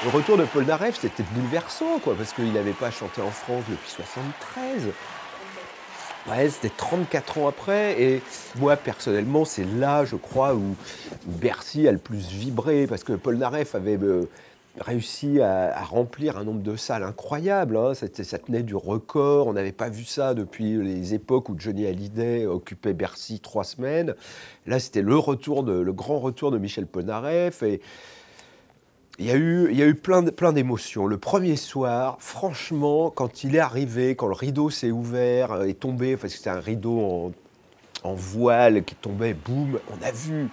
Le retour de Polnareff, c'était bouleversant, quoi, parce qu'il n'avait pas chanté en France depuis 73. Ouais, c'était 34 ans après et moi, personnellement, c'est là, je crois, où Bercy a le plus vibré parce que Polnareff avait, réussi à remplir un nombre de salles incroyable, hein. Ça tenait du record. On n'avait pas vu ça depuis les époques où Johnny Hallyday occupait Bercy 3 semaines. Là, c'était le grand retour de Michel Polnareff et il y a eu plein d'émotions. Le premier soir, franchement, quand il est arrivé, quand le rideau s'est ouvert, est tombé, parce que c'était un rideau en voile qui tombait, boum, on a vu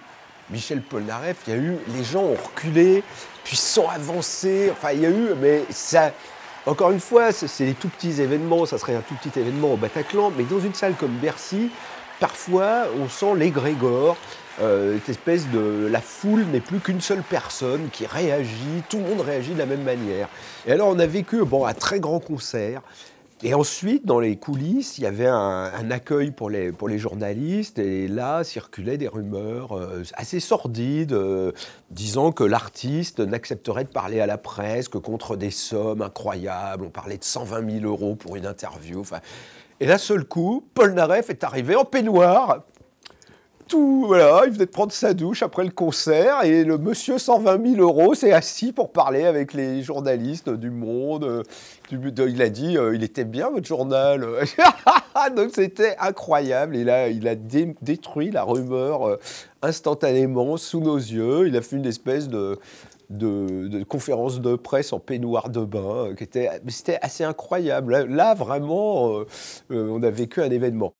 Michel Polnareff, les gens ont reculé, puis sont avancés, enfin il y a eu, mais ça, encore une fois, c'est des tout petits événements, ça serait un tout petit événement au Bataclan, mais dans une salle comme Bercy, parfois on sent l'égrégore, cette espèce de... La foule n'est plus qu'une seule personne qui réagit, tout le monde réagit de la même manière. Et alors on a vécu bon, un très grand concert, et ensuite, dans les coulisses, il y avait un accueil pour les journalistes, et là circulaient des rumeurs assez sordides, disant que l'artiste n'accepterait de parler à la presse que contre des sommes incroyables. On parlait de 120 000 euros pour une interview. Enfin, et d'un seul coup, Polnareff est arrivé en peignoir. Tout, voilà, il venait de prendre sa douche après le concert et le monsieur 120 000 euros s'est assis pour parler avec les journalistes du Monde. Il a dit, il était bien votre journal. Donc c'était incroyable. Et là, il a détruit la rumeur instantanément sous nos yeux. Il a fait une espèce de conférence de presse en peignoir de bain, c'était assez incroyable. Là vraiment, on a vécu un événement.